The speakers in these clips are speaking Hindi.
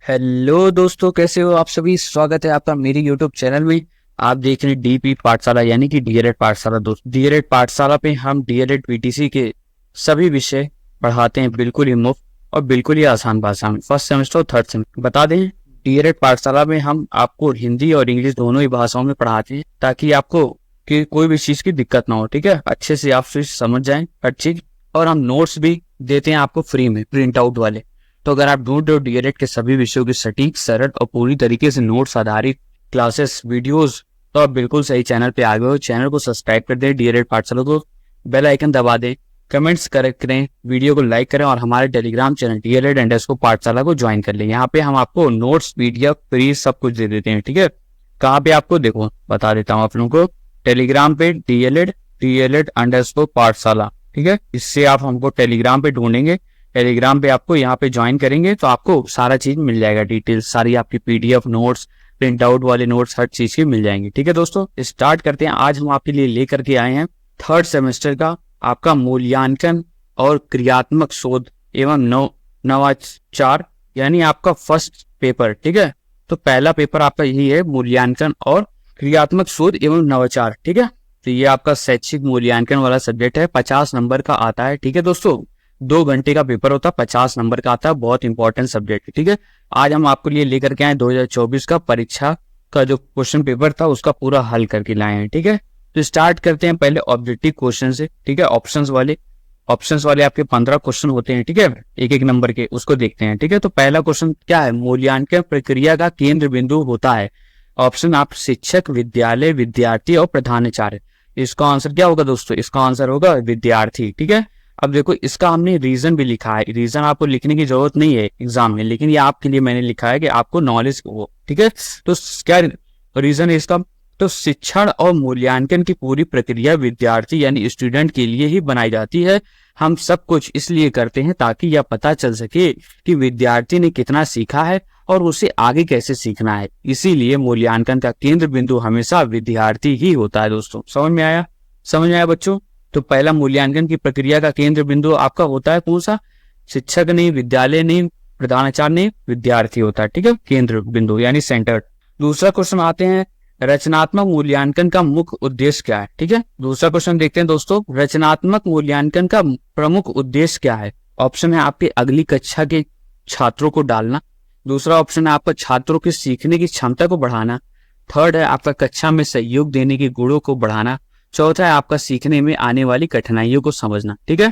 हेलो दोस्तों, कैसे हो आप सभी। स्वागत है आपका मेरी यूट्यूब चैनल में। आप देख रहे हैं डीपी पाठशाला यानी कि डीएलएड पाठशाला। दोस्तों, डीएलएड पाठशाला पे हम डीएलएड पीटीसी के सभी विषय पढ़ाते हैं बिल्कुल ही मुफ्त और बिल्कुल ही आसान भाषा में। फर्स्ट सेमेस्टर और थर्ड सेमेस्टर बता दें, डीएलएड पाठशाला में हम आपको हिंदी और इंग्लिश दोनों ही भाषाओं में पढ़ाते हैं ताकि आपको कि कोई भी चीज की दिक्कत ना हो। ठीक है, अच्छे से आप समझ जाएं हर चीज। और हम नोट्स भी देते हैं आपको फ्री में, प्रिंट आउट वाले। तो अगर आप ढूंढ रहे हो डीएलएड के सभी विषयों के सटीक, सरल और पूरी तरीके से नोट्स आधारित क्लासेस वीडियोस, तो आप बिल्कुल सही चैनल पे आ गए हो। चैनल को सब्सक्राइब कर दें, डीएलएड पाठशाला को बेल आइकन दबा दें, कमेंट्स करें, वीडियो को लाइक करें और हमारे टेलीग्राम चैनल डीएलएड_को पाठशाला को ज्वाइन कर लें। यहाँ पे हम आपको नोट्स, पीडीएफ फ्री सब कुछ दे देते हैं। ठीक है, कहाँ पे आपको देखो बता देता हूँ आप लोगों को। टेलीग्राम पे डीएलएड_को पाठशाला। ठीक है, इससे आप हमको टेलीग्राम पे ढूंढेंगे। टेलीग्राम पे आपको यहाँ पे ज्वाइन करेंगे तो आपको सारा चीज मिल जाएगा, डिटेल्स सारी आपकी पीडीएफ, नोट्स, प्रिंट आउट वाले नोट्स, हर चीज की मिल जाएंगे। ठीक है दोस्तों, स्टार्ट करते हैं। आज हम आपके लिए लेकर के आए हैं थर्ड सेमेस्टर का आपका मूल्यांकन और क्रियात्मक शोध एवं नवाचार यानी आपका फर्स्ट पेपर। ठीक है, तो पहला पेपर आपका यही है, मूल्यांकन और क्रियात्मक शोध एवं नवाचार। ठीक है, तो ये आपका शैक्षिक मूल्यांकन वाला सब्जेक्ट है, 50 नंबर का आता है। ठीक है दोस्तों, 2 घंटे का पेपर होता है, 50 नंबर का आता है, बहुत इंपॉर्टेंट सब्जेक्ट है। ठीक है, आज हम आपके लिए लेकर के आए 2024 का परीक्षा का जो क्वेश्चन पेपर था उसका पूरा हल करके लाए हैं। ठीक है, तो स्टार्ट करते हैं पहले ऑब्जेक्टिव क्वेश्चन से। ठीक है, ऑप्शंस वाले आपके 15 क्वेश्चन होते हैं। ठीक है, एक नंबर के, उसको देखते हैं। ठीक है, तो पहला क्वेश्चन क्या है, मूल्यांकन प्रक्रिया का केंद्र बिंदु होता है। ऑप्शन आप शिक्षक, विद्यालय, विद्यार्थी और प्रधानाचार्य। इसका आंसर क्या होगा दोस्तों, इसका आंसर होगा विद्यार्थी। ठीक है, अब देखो इसका हमने रीजन भी लिखा है। रीजन आपको लिखने की जरूरत नहीं है एग्जाम में, लेकिन ये आपके लिए मैंने लिखा है कि आपको नॉलेज हो। ठीक है, तो क्या रीजन है इसका, तो शिक्षण और मूल्यांकन की पूरी प्रक्रिया विद्यार्थी यानी स्टूडेंट के लिए ही बनाई जाती है। हम सब कुछ इसलिए करते हैं ताकि यह पता चल सके कि विद्यार्थी ने कितना सीखा है और उसे आगे कैसे सीखना है। इसीलिए मूल्यांकन का केंद्र बिंदु हमेशा विद्यार्थी ही होता है। दोस्तों, समझ में आया बच्चों। तो पहला मूल्यांकन की प्रक्रिया का केंद्र बिंदु आपका होता है कौन सा, शिक्षक नहीं, विद्यालय नहीं, प्रधानाचार्य नहीं, विद्यार्थी होता है। ठीक है, केंद्र बिंदु यानी सेंटर। दूसरा क्वेश्चन आते हैं, रचनात्मक मूल्यांकन का मुख्य उद्देश्य क्या है। ठीक है, दूसरा क्वेश्चन देखते हैं दोस्तों, रचनात्मक मूल्यांकन का प्रमुख उद्देश्य क्या है। ऑप्शन है आपके अगली कक्षा के छात्रों को डालना। दूसरा ऑप्शन है आपका छात्रों के सीखने की क्षमता को बढ़ाना। थर्ड है आपका कक्षा में सहयोग देने के गुणों को बढ़ाना। चौथा है आपका सीखने में आने वाली कठिनाइयों को समझना। ठीक है,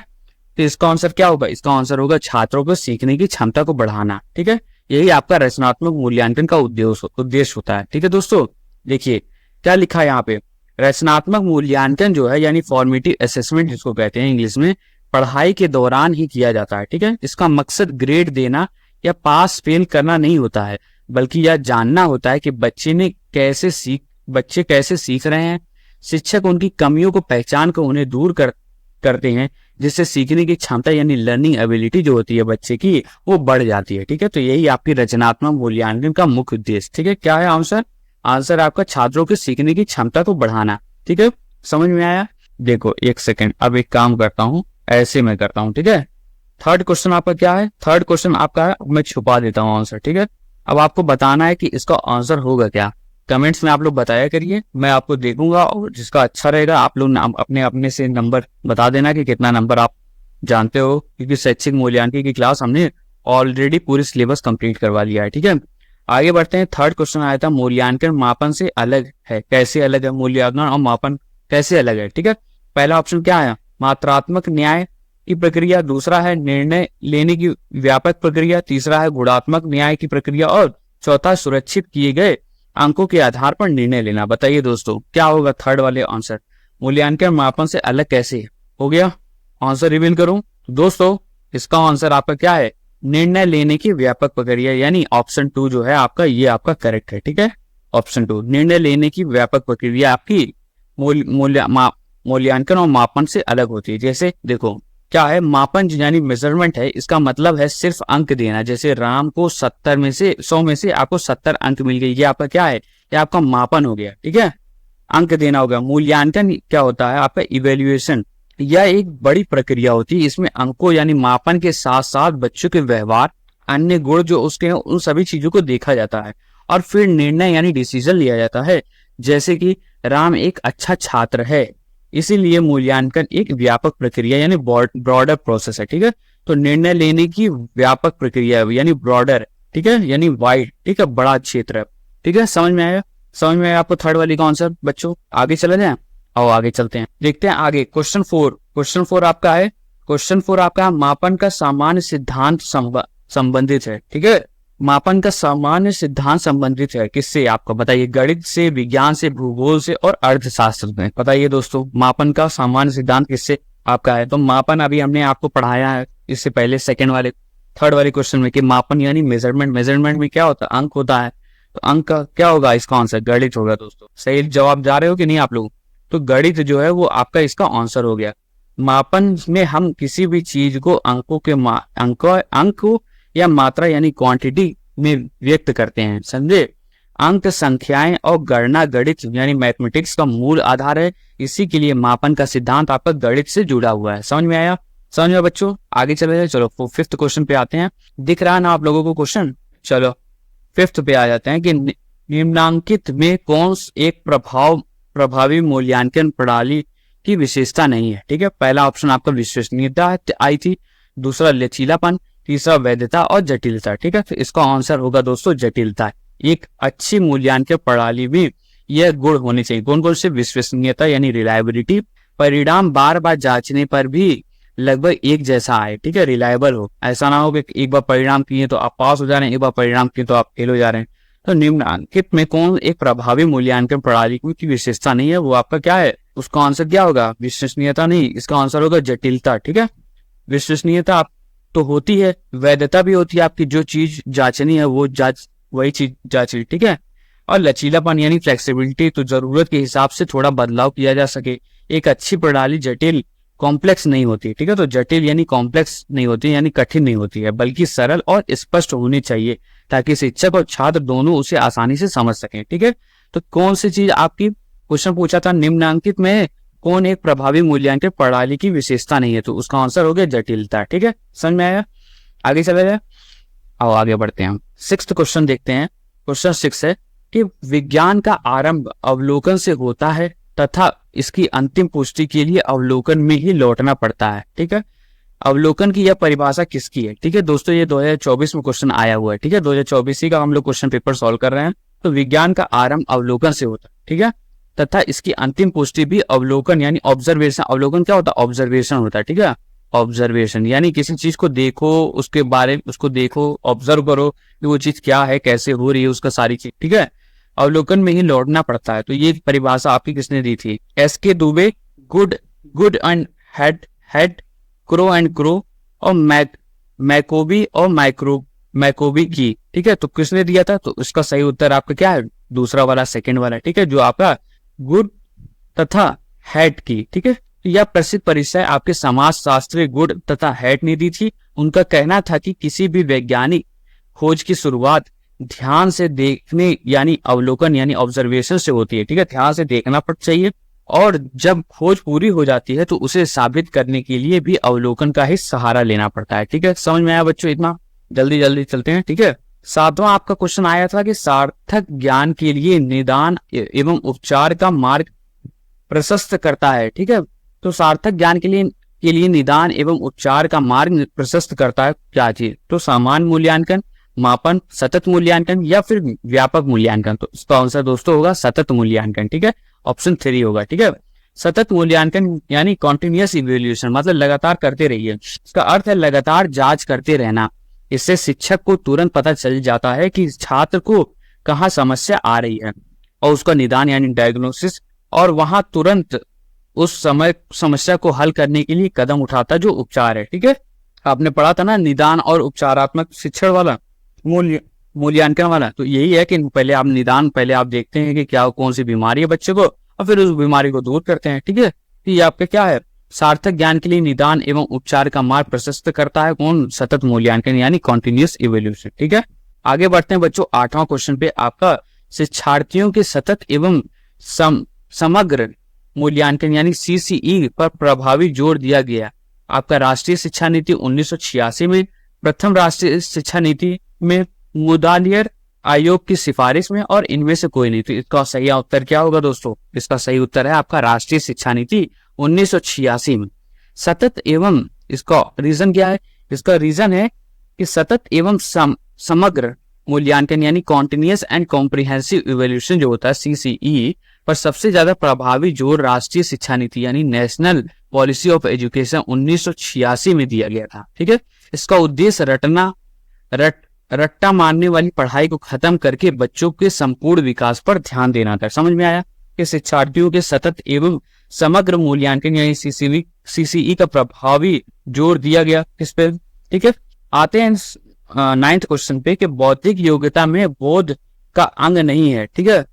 तो इसका आंसर क्या होगा, इसका आंसर होगा छात्रों को सीखने की क्षमता को बढ़ाना। ठीक है, यही आपका रचनात्मक मूल्यांकन का उद्देश्य होता है। ठीक है दोस्तों, देखिए क्या लिखा है यहाँ पे, रचनात्मक मूल्यांकन जो है यानी फॉर्मेटिव असेसमेंट जिसको कहते हैं इंग्लिश में, पढ़ाई के दौरान ही किया जाता है। ठीक है, इसका मकसद ग्रेड देना या पास फेल करना नहीं होता है, बल्कि यह जानना होता है कि बच्चे कैसे सीख रहे हैं। शिक्षक उनकी कमियों को पहचान कर उन्हें दूर करते हैं, जिससे सीखने की क्षमता यानी लर्निंग एबिलिटी जो होती है बच्चे की वो बढ़ जाती है। ठीक है, तो यही आपकी रचनात्मक मूल्यांकन का मुख्य उद्देश्य। ठीक है, क्या है आंसर आपका छात्रों के सीखने की क्षमता को बढ़ाना। ठीक है, समझ में आया। देखो एक सेकेंड, अब एक काम करता हूँ, ऐसे मैं करता हूँ। ठीक है, थर्ड क्वेश्चन आपका क्या है, थर्ड क्वेश्चन आपका है, मैं छुपा देता हूँ आंसर। ठीक है, अब आपको बताना है कि इसका आंसर होगा क्या। कमेंट्स में आप लोग बताया करिए, मैं आपको देखूंगा और जिसका अच्छा रहेगा आप लोग अपने से नंबर बता देना कि कितना नंबर आप जानते हो, क्योंकि शैक्षिक मूल्यांकन की क्लास हमने ऑलरेडी पूरी सिलेबस कंप्लीट करवा लिया है। ठीक है, आगे बढ़ते हैं। थर्ड क्वेश्चन आया था, मूल्यांकन मापन से अलग है, कैसे अलग है, मूल्यांकन और मापन कैसे अलग है। ठीक है, पहला ऑप्शन क्या है, मात्रात्मक न्याय की प्रक्रिया। दूसरा है निर्णय लेने की व्यापक प्रक्रिया। तीसरा है गुणात्मक न्याय की प्रक्रिया और चौथा सुरक्षित किए गए अंकों के आधार पर निर्णय लेना। बताइए दोस्तों क्या होगा थर्ड वाले आंसर, मूल्यांकन मापन से अलग कैसे हो गया। आंसर रिवील करूं दोस्तों, इसका आंसर आपका क्या है, निर्णय लेने की व्यापक प्रक्रिया यानी ऑप्शन 2 जो है आपका, ये आपका करेक्ट है। ठीक है, ऑप्शन 2 निर्णय लेने की व्यापक प्रक्रिया आपकी मूल्यांकन और मापन से अलग होती है। जैसे देखो क्या है, मापन यानी मेजरमेंट है, इसका मतलब है सिर्फ अंक देना। जैसे राम को 100 में से आपको 70 अंक मिल गए, ये आपका क्या है, ये आपका मापन हो गया। ठीक है, अंक देना होगा। मूल्यांकन क्या होता है आपका, इवेल्युएशन। यह एक बड़ी प्रक्रिया होती है, इसमें अंकों यानी मापन के साथ साथ बच्चों के व्यवहार, अन्य गुण जो उसके हैं उन सभी चीजों को देखा जाता है और फिर निर्णय यानी डिसीजन लिया जाता है। जैसे कि राम एक अच्छा छात्र है, इसीलिए मूल्यांकन एक व्यापक प्रक्रिया यानी ब्रॉडर प्रोसेस है। ठीक है, तो निर्णय लेने की व्यापक प्रक्रिया है यानी ब्रॉडर, ठीक है, यानी वाइड, ठीक है, बड़ा क्षेत्र है। ठीक है, समझ में आया? समझ में आया आपको थर्ड वाली का आंसर बच्चों? आगे चले जाएं, आओ आगे चलते हैं, देखते हैं आगे। क्वेश्चन 4, क्वेश्चन 4 आपका है, क्वेश्चन 4 आपका मापन का सामान्य सिद्धांत संबंधित है। ठीक है, मापन का सामान्य सिद्धांत संबंधित है किससे? आपको बताइए, गणित से, विज्ञान से, भूगोल से और अर्थशास्त्र में। बताइए दोस्तों, मापन का सामान्य सिद्धांत किससे आपका है? तो मापन अभी हमने आपको पढ़ाया है इससे पहले थर्ड वाले क्वेश्चन में कि मापन यानी मेजरमेंट। मेजरमेंट में क्या होता है? अंक होता है। तो अंक का क्या होगा? इसका आंसर गणित होगा दोस्तों। सही जवाब जा रहे हो कि नहीं आप लोग? तो गणित जो है वो आपका इसका आंसर हो गया। मापन में हम किसी भी चीज को अंकों के अंक या मात्रा यानी क्वांटिटी में व्यक्त करते हैं, समझे? अंक, संख्याएं और गणना गणित यानी मैथमेटिक्स का मूल आधार है। इसी के लिए मापन का सिद्धांत आपका गणित से जुड़ा हुआ है। समझ में आया? समझ में बच्चों? आगे चले जाए, चलो 5th क्वेश्चन पे आते हैं। दिख रहा है ना आप लोगों को क्वेश्चन? चलो 5th पे आ जाते हैं कि निम्नांकित में कौन एक प्रभावी मूल्यांकन प्रणाली की विशेषता नहीं है? ठीक है, पहला ऑप्शन आपका विश्वसनीयता आई थी, दूसरा लचीलापन, तीसरा वैधता और जटिलता। ठीक है, तो इसका आंसर होगा दोस्तों जटिलता। एक अच्छी मूल्यांकन प्रणाली में यह गुण होने चाहिए। कौन कौन से? विश्वसनीयता यानी रिलायबिलिटी, परिणाम बार बार जांचने पर भी लगभग एक जैसा आए, ठीक है, रिलायबल हो, ऐसा ना हो कि एक बार परिणाम किए तो आप पास हो जा रहे हैं, एक बार परिणाम किए तो आप फेल हो जा रहे हैं। तो निम्नलिखित में कौन एक प्रभावी मूल्यांकन प्रणाली की विशेषता नहीं है? वो आपका क्या है? उसका आंसर क्या होगा? विश्वसनीयता नहीं, इसका आंसर होगा जटिलता। ठीक है, विश्वसनीयता आप तो होती है, वैधता भी होती है, आपकी जो चीज जांचनी है वो वही चीज जांची। ठीक है, और लचीलापन यानी फ्लेक्सिबिलिटी, तो जरूरत के हिसाब से थोड़ा बदलाव किया जा सके। एक अच्छी प्रणाली जटिल कॉम्प्लेक्स नहीं होती। ठीक है, तो जटिल यानी कॉम्प्लेक्स नहीं होती, यानी कठिन नहीं होती है, बल्कि सरल और स्पष्ट होनी चाहिए ताकि शिक्षक और छात्र दोनों उसे आसानी से समझ सकें। ठीक है, तो कौन सी चीज आपकी क्वेश्चन पूछा था, निम्नांकित में कौन एक प्रभावी मूल्यांकन प्रणाली की विशेषता नहीं है? तो उसका आंसर हो गया जटिलता। ठीक है, समझ में आया? आगे चले जाए, आओ आगे बढ़ते हैं हम। 6th क्वेश्चन देखते हैं। क्वेश्चन 6 है कि विज्ञान का आरंभ अवलोकन से होता है तथा इसकी अंतिम पुष्टि के लिए अवलोकन में ही लौटना पड़ता है। ठीक है, अवलोकन की यह परिभाषा किसकी है? ठीक है दोस्तों, ये 2024 में क्वेश्चन आया हुआ है। ठीक है, 2024 ही का हम लोग क्वेश्चन पेपर सॉल्व कर रहे हैं। तो विज्ञान का आरंभ अवलोकन से होता है, ठीक है, तथा इसकी अंतिम पुष्टि भी अवलोकन यानी ऑब्जर्वेशन। अवलोकन क्या होता है? ऑब्जर्वेशन होता है। ठीक है, ऑब्जर्वेशन यानी किसी चीज को देखो, उसके बारे में उसको देखो, ऑब्जर्व करो कि वो चीज क्या है, कैसे हो रही है, उसका सारी चीज। ठीक है, अवलोकन में ही लौटना पड़ता है। तो ये परिभाषा आपकी किसने दी थी? SK. Dubey, good and head, crow and crow और मैकोबी और मैकोबी की। ठीक है, तो किसने दिया था? तो इसका सही उत्तर आपका क्या है? दूसरा वाला, सेकंड वाला। ठीक है, जो आपका गुड तथा हेड की। ठीक है, यह प्रसिद्ध परिचय आपके समाजशास्त्री गुड तथा हेड ने दी थी। उनका कहना था कि किसी भी वैज्ञानिक खोज की शुरुआत ध्यान से देखने यानी अवलोकन यानी ऑब्जर्वेशन से होती है। ठीक है, ध्यान से देखना पड़ चाहिए और जब खोज पूरी हो जाती है तो उसे साबित करने के लिए भी अवलोकन का ही सहारा लेना पड़ता है। ठीक है, समझ में आया बच्चों? इतना जल्दी चलते हैं। ठीक है, 7वां आपका क्वेश्चन आया था कि सार्थक ज्ञान के लिए निदान एवं उपचार का मार्ग प्रशस्त करता है। ठीक है, तो सार्थक ज्ञान के लिए निदान एवं उपचार का मार्ग प्रशस्त करता है क्या चीज? तो सामान्य मूल्यांकन, मापन, सतत मूल्यांकन या फिर व्यापक मूल्यांकन। तो इसका आंसर दोस्तों होगा सतत मूल्यांकन। ठीक है, ऑप्शन 3 होगा। ठीक है, सतत मूल्यांकन यानी कॉन्टिन्यूअस इवैल्यूएशन, मतलब लगातार करते रहिए। इसका अर्थ है लगातार जांच करते रहना। इससे शिक्षक को तुरंत पता चल जाता है कि छात्र को कहाँ समस्या आ रही है और उसका निदान यानी डायग्नोसिस, और वहां तुरंत उस समय समस्या को हल करने के लिए कदम उठाता जो उपचार है। ठीक है, आपने पढ़ा था ना निदान और उपचारात्मक शिक्षण वाला, मूल्यांकन वाला। तो यही है कि पहले आप देखते हैं कि क्या कौन सी बीमारी है बच्चे को और फिर उस बीमारी को दूर करते हैं। ठीक है, तो ये आपका क्या है? सार्थक ज्ञान के लिए निदान एवं उपचार का मार्ग प्रशस्त करता है कौन? सतत मूल्यांकन यानी कॉन्टिन्यूअस इवैल्यूएशन। ठीक है, आगे बढ़ते हैं बच्चों। 8वां क्वेश्चन पे आपका शिक्षार्थियों के सतत एवं समग्र मूल्यांकन यानी CCE पर प्रभावी जोर दिया गया। आपका राष्ट्रीय शिक्षा नीति 1986 में प्रथम राष्ट्रीय शिक्षा नीति में, मुदालियर आयोग की सिफारिश में, और इनमें से कोई नहीं। तो इसका सही उत्तर क्या होगा दोस्तों? इसका सही उत्तर है आपका राष्ट्रीय शिक्षा नीति 1986 में। सतत एवं, इसका रीजन क्या है? इसका रीजन है कि सतत एवं समग्र मूल्यांकन यानी कॉन्टिन्यूअस एंड कॉम्प्रिहेंसिव इवैल्यूएशन जो होता है CCE पर सबसे ज्यादा प्रभावी जोर राष्ट्रीय शिक्षा नीति यानी नेशनल पॉलिसी ऑफ एजुकेशन 1986 में दिया गया था। ठीक है, इसका उद्देश्य रट्टा मारने वाली पढ़ाई को खत्म करके बच्चों के संपूर्ण विकास पर ध्यान देना था। समझ में आया कि शिक्षार्थियों के सतत एवं समग्र मूल्यांकन यानी CCE का प्रभावी जोर दिया गया किस पे? ठीक है, आते हैं 9th क्वेश्चन पे कि बौद्धिक योग्यता में बोध का अंग नहीं है। ठीक है,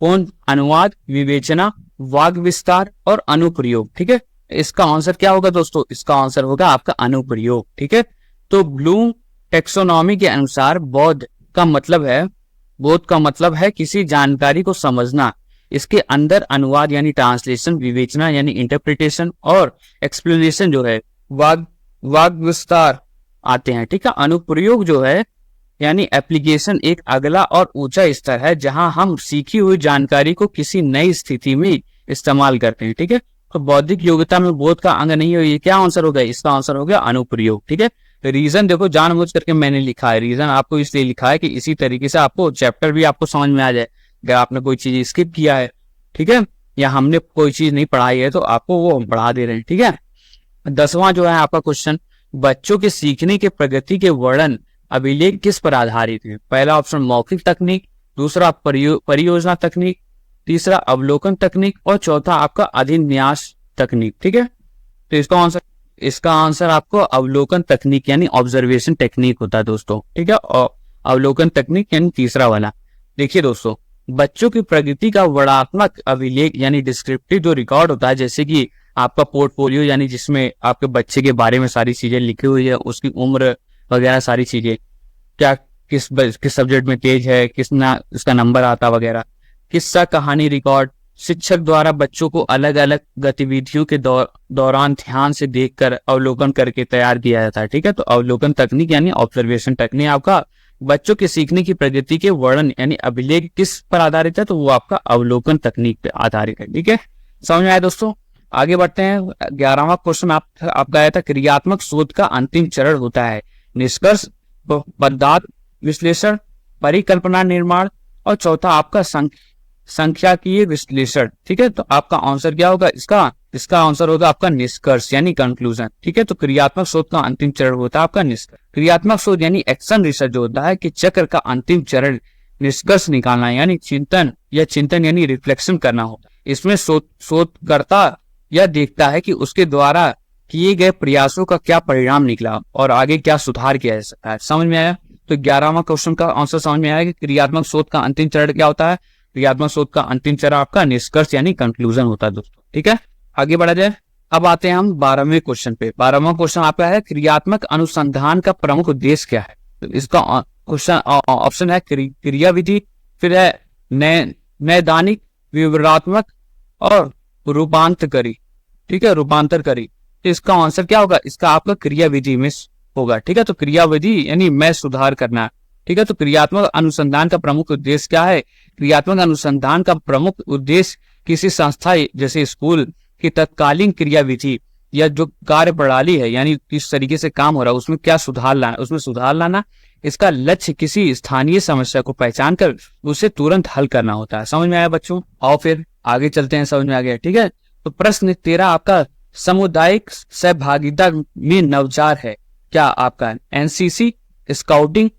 कौन? अनुवाद, विवेचना, वाग विस्तार और अनुप्रयोग। ठीक है, इसका आंसर क्या होगा दोस्तों? इसका आंसर होगा आपका अनुप्रयोग। ठीक है, तो ब्लूम टेक्सोनॉमी के अनुसार बोध का मतलब है किसी जानकारी को समझना, इसके अंदर अनुवाद यानी ट्रांसलेशन, विवेचना यानी इंटरप्रिटेशन और एक्सप्लेनेशन जो है वाग विस्तार आते हैं। ठीक है, अनुप्रयोग जो है यानी एप्लीकेशन एक अगला और ऊंचा स्तर है जहां हम सीखी हुई जानकारी को किसी नई स्थिति में इस्तेमाल करते हैं। ठीक है, तो बौद्धिक योग्यता में बोध का अंग नहीं है, ये क्या आंसर हो गया? इसका आंसर हो गया अनुप्रयोग। ठीक है, रीजन देखो जानबूझ करके मैंने लिखा है, रीजन आपको इसलिए लिखा है कि इसी तरीके से आपको चैप्टर भी आपको समझ में आ जाए। अगर आपने कोई चीज स्किप किया है, ठीक है, या हमने कोई चीज नहीं पढ़ाई है तो आपको वो हम पढ़ा दे रहे हैं। ठीक है, 10वां जो है आपका क्वेश्चन, बच्चों के सीखने के प्रगति के वर्णन अभिलेख किस पर आधारित है? पहला ऑप्शन मौखिक तकनीक, दूसरा परियोजना तकनीक, तीसरा अवलोकन तकनीक और चौथा आपका अधिन्यास तकनीक। ठीक है, तो इसका आंसर आपको अवलोकन तकनीक यानी ऑब्जर्वेशन टेक्निक होता है दोस्तों। ठीक है, और अवलोकन तकनीक यानी तीसरा वाला। देखिए दोस्तों, बच्चों की प्रगति का वर्णनात्मक अभिलेख यानी डिस्क्रिप्टिव जो रिकॉर्ड होता है, जैसे कि आपका पोर्टफोलियो यानी जिसमें आपके बच्चे के बारे में सारी चीजें लिखी हुई है, उसकी उम्र वगैरह सारी चीजें, क्या किस सब्जेक्ट में तेज है, किसना उसका नंबर आता वगैरह, किस्सा कहानी रिकॉर्ड, शिक्षक द्वारा बच्चों को अलग अलग गतिविधियों के दौरान ध्यान से देखकर अवलोकन करके तैयार किया जाता है। ठीक है, तो अवलोकन तकनीक यानी ऑब्जर्वेशन टेक्निक आपका बच्चों के सीखने की प्रगति के वर्णन यानी अभिलेख किस पर आधारित है? तो वो आपका अवलोकन तकनीक पर आधारित है। ठीक है, समझ में आया दोस्तों? आगे बढ़ते हैं। 11वां क्वेश्चन आपका आया था, क्रियात्मक शोध का अंतिम चरण होता है निष्कर्ष, पदार्थ विश्लेषण, परिकल्पना निर्माण और चौथा आपका सांख्यिकीय विश्लेषण। ठीक है, तो आपका आंसर क्या होगा? इसका आंसर होगा आपका निष्कर्ष यानी कंक्लूजन। ठीक है, तो क्रियात्मक शोध का अंतिम चरण होता है आपका निष्कर्ष। क्रियात्मक शोध यानी एक्शन रिसर्च जो होता है कि चक्र का अंतिम चरण निष्कर्ष निकालना यानी चिंतन यानी रिफ्लेक्शन करना होता है। इसमें शोधकर्ता यह देखता है कि उसके द्वारा किए गए प्रयासों का क्या परिणाम निकला और आगे क्या सुधार किया जा सकता है। समझ में आया? तो 11वां क्वेश्चन का आंसर समझ में आया कि क्रियात्मक शोध का अंतिम चरण क्या होता है? क्रियात्मक शोध का अंतिम चरण आपका निष्कर्ष यानी कंक्लूजन होता है दोस्तों। ठीक है, आगे बढ़ा जाए। अब आते हैं हम 12वें क्वेश्चन पे। 12वां क्वेश्चन आपका है, क्रियात्मक अनुसंधान का प्रमुख उद्देश्य क्या है? तो इसका क्वेश्चन ऑप्शन है क्रियाविधि, फिर है नैदानिक, विवरणात्मक और रूपांतरकारी। ठीक है, रूपांतरकारी। तो इसका आंसर क्या होगा? इसका आपका क्रियाविधि में होगा। ठीक है, तो क्रियाविधि यानी मैं सुधार करना। ठीक है, तो क्रियात्मक अनुसंधान का प्रमुख उद्देश्य क्या है? क्रियात्मक अनुसंधान का प्रमुख उद्देश्य किसी संस्था जैसे स्कूल की तत्कालीन क्रियाविधि या जो कार्य प्रणाली है यानी किस तरीके से काम हो रहा है उसमें क्या सुधार लाना, इसका लक्ष्य किसी स्थानीय समस्या को पहचान कर उसे तुरंत हल करना होता है। समझ में आया बच्चों? और फिर आगे चलते हैं, समझ में आ गया। ठीक है, तो प्रश्न 13 आपका, सामुदायिक सहभागिता में नवाचार है क्या? आपका NCC, स्काउटिंग,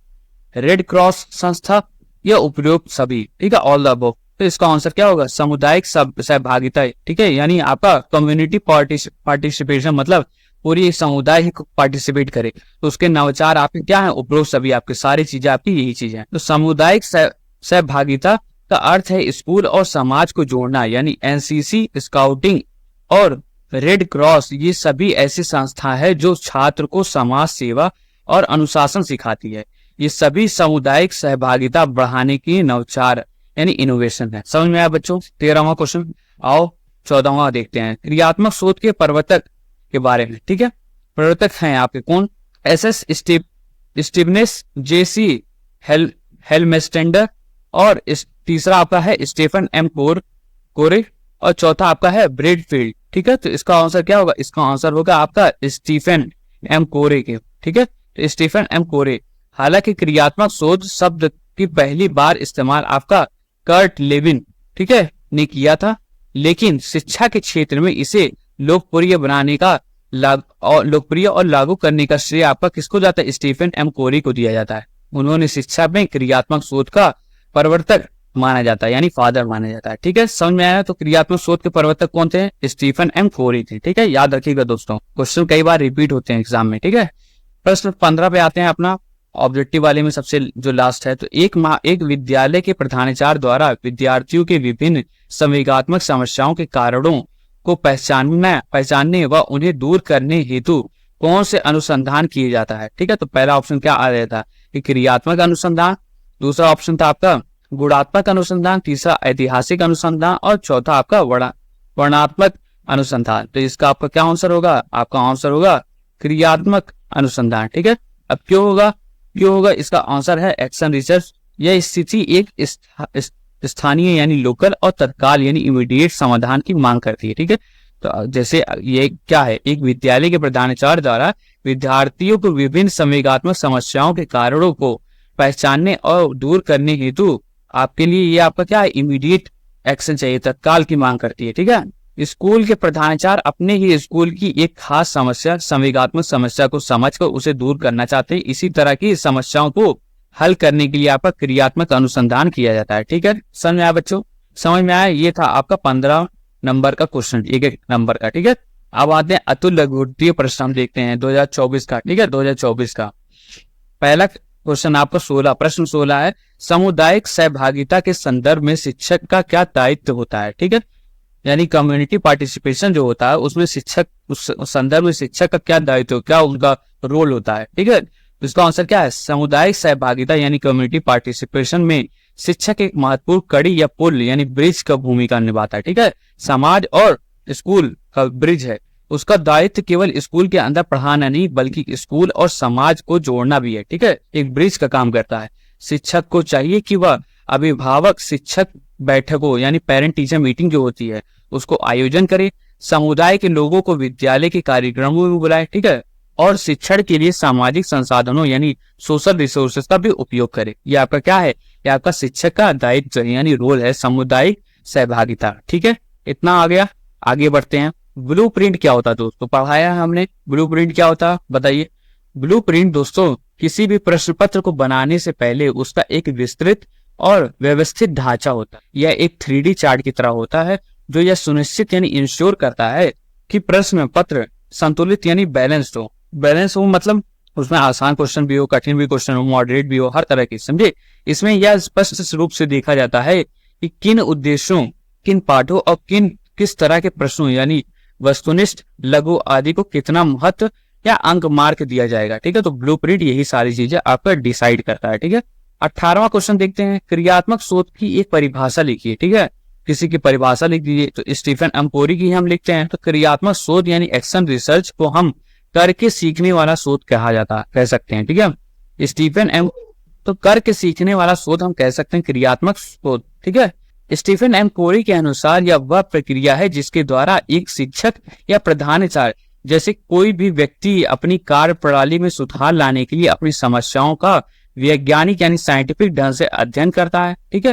रेड क्रॉस संस्था या उपयोग सभी। ठीक है, ऑल द अबव। तो इसका आंसर क्या होगा? सामुदायिक सहभागिता। ठीक है, यानी आपका कम्युनिटी पार्टिसिपेशन, मतलब पूरी समुदाय ही पार्टिसिपेट करे। तो उसके नवाचार आपके क्या है? उपरोक्त सभी। आपके सारी चीजें आपकी यही चीजें हैं। तो सामुदायिक सहभागिता का अर्थ है स्कूल और समाज को जोड़ना, यानी NCC, स्काउटिंग और रेड क्रॉस ये सभी ऐसी संस्था है जो छात्र को समाज सेवा और अनुशासन सिखाती है। ये सभी सामुदायिक सहभागिता बढ़ाने की नवाचार यानी इनोवेशन है। समझ में आया बच्चों? 13वां क्वेश्चन। आओ 14वां देखते हैं, क्रियात्मक शोध के प्रवर्तक के बारे में। ठीक है, प्रवर्तक हैं आपके कौन? SS स्टीवनेस, जेसी हेलमेस्टेंडर, और तीसरा आपका है स्टीफन एम कोरे, और चौथा आपका है ब्रेडफील्ड। ठीक है, तो इसका आंसर क्या होगा? इसका आंसर होगा आपका स्टीफन एम कोरे के। ठीक है, तो स्टीफन एम कोरे। हालांकि क्रियात्मक शोध शब्द की पहली बार इस्तेमाल आपका कर्ट लेविन, ठीक है, ने किया था, लेकिन शिक्षा के क्षेत्र में इसे लोकप्रिय बनाने का लोकप्रिय और लागू करने का श्रेय आपका किसको जाता है? स्टीफन एम कोरे को दिया जाता है। उन्होंने शिक्षा में क्रियात्मक शोध का प्रवर्तक माना जाता है, यानी फादर माना जाता है। ठीक है, समझ में आया? तो क्रियात्मक शोध के प्रवर्तक कौन थे? स्टीफन एम कोरे थे। ठीक है, याद रखिएगा दोस्तों, क्वेश्चन कई बार रिपीट होते हैं एग्जाम में। ठीक है, प्रश्न 15 पे आते हैं अपना ऑब्जेक्टिव वाले में, सबसे जो लास्ट है। तो एक विद्यालय के प्रधानाचार्य द्वारा विद्यार्थियों के विभिन्न संवेगात्मक समस्याओं के कारणों को पहचानने व उन्हें दूर करने हेतु कौन से अनुसंधान किए जाता है? ठीक है, तो पहला ऑप्शन क्या आ रहा था कि क्रियात्मक अनुसंधान, दूसरा ऑप्शन था आपका गुणात्मक अनुसंधान, तीसरा ऐतिहासिक अनुसंधान, और चौथा आपका वर्णनात्मक अनुसंधान। तो इसका आपका क्या आंसर होगा? आपका आंसर होगा क्रियात्मक अनुसंधान। ठीक है, अब क्यों होगा? इसका आंसर है एक्शन रिसर्च। यह स्थिति एक स्थानीय यानी लोकल और तत्काल यानी इमीडिएट समाधान की मांग करती है। ठीक है, तो जैसे ये क्या है? एक विद्यालय के प्रधानाचार्य द्वारा विद्यार्थियों को विभिन्न संवेगात्मक समस्याओं के कारणों को पहचानने और दूर करने हेतु आपके लिए ये आपका क्या है? इमीडिएट एक्शन चाहिए, तत्काल की मांग करती है। ठीक है, स्कूल के प्रधानाचार्य अपने ही स्कूल की एक खास समस्या, संवेगात्मक समस्या को समझकर उसे दूर करना चाहते हैं। इसी तरह की समस्याओं को हल करने के लिए आपका क्रियात्मक अनुसंधान किया जाता है। ठीक है, समझ में आया बच्चों? समझ में आया? ये था आपका 15 नंबर का क्वेश्चन, एक नंबर का। ठीक है, अब आते हैं अतुल लघुत्तरीय प्रश्न, हम देखते हैं 2024 का। ठीक है, 2024 का पहला क्वेश्चन आपका प्रश्न 16 है, सामुदायिक सहभागिता के संदर्भ में शिक्षक का क्या दायित्व होता है? ठीक है, यानी कम्युनिटी पार्टिसिपेशन जो होता है उसमें शिक्षक, उस संदर्भ में शिक्षक का क्या दायित्व, क्या उनका रोल होता है? ठीक है, तो इसका आंसर क्या है? सामुदायिक सहभागिता यानी कम्युनिटी पार्टिसिपेशन में शिक्षक एक महत्वपूर्ण कड़ी या पुल यानी ब्रिज का भूमिका निभाता है। ठीक है, समाज और स्कूल का ब्रिज है, उसका दायित्व केवल स्कूल के अंदर पढ़ाना नहीं बल्कि स्कूल और समाज को जोड़ना भी है। ठीक है, एक ब्रिज का काम करता है। शिक्षक को चाहिए कि वह अभिभावक शिक्षक बैठकों यानी पेरेंट टीचर मीटिंग जो होती है उसको आयोजन करे, समुदाय के लोगों को विद्यालय के कार्यक्रमों में बुलाए। ठीक है, और शिक्षण के लिए सामाजिक संसाधनों यानी सोशल रिसोर्सेज का भी उपयोग करे। ये आपका क्या है? ये आपका शिक्षक का दायित्व यानी रोल है, सामुदायिक सहभागिता। ठीक है, इतना आ गया। आगे बढ़ते हैं। ब्लूप्रिंट क्या होता है दोस्तों? पढ़ाया हमने, ब्लूप्रिंट क्या होता है बताइए। ब्लूप्रिंट दोस्तों किसी भी प्रश्न पत्र को बनाने से पहले उसका एक विस्तृत और व्यवस्थित ढांचा होता है। यह एक 3D चार्ट की तरह होता है जो यह सुनिश्चित यानी इंश्योर करता है कि प्रश्न पत्र संतुलित यानी बैलेंस्ड हो। बैलेंस हो मतलब उसमें आसान क्वेश्चन भी हो, कठिन भी क्वेश्चन हो, मॉडरेट भी हो, हर तरह की, समझे। इसमें यह स्पष्ट रूप से देखा जाता है कि किन उद्देश्यों, किन पाठों और किस तरह के प्रश्नों यानी वस्तुनिष्ठ, लघु आदि को कितना महत्व या अंक मार्क दिया जाएगा। ठीक है, तो ब्लूप्रिंट यही सारी चीजें आपका डिसाइड करता है। ठीक है, 18वां क्वेश्चन देखते हैं। क्रियात्मक शोध की एक परिभाषा लिखिए। ठीक है, किसी की परिभाषा लिख दीजिए। तो स्टीफन एम कोरे की हम लिखते हैं। तो क्रियात्मक शोध यानी एक्शन रिसर्च को हम करके सीखने वाला शोध कह सकते हैं। ठीक है, स्टीफन एम, तो करके सीखने वाला शोध हम कह सकते हैं क्रियात्मक शोध। ठीक है, स्टीफन एम कोरे के अनुसार यह वह प्रक्रिया है जिसके द्वारा एक शिक्षक या प्रधानाचार्य जैसे कोई भी व्यक्ति अपनी कार्य प्रणाली में सुधार लाने के लिए अपनी समस्याओं का वैज्ञानिक यानी साइंटिफिक ढंग से अध्ययन करता है। ठीक है,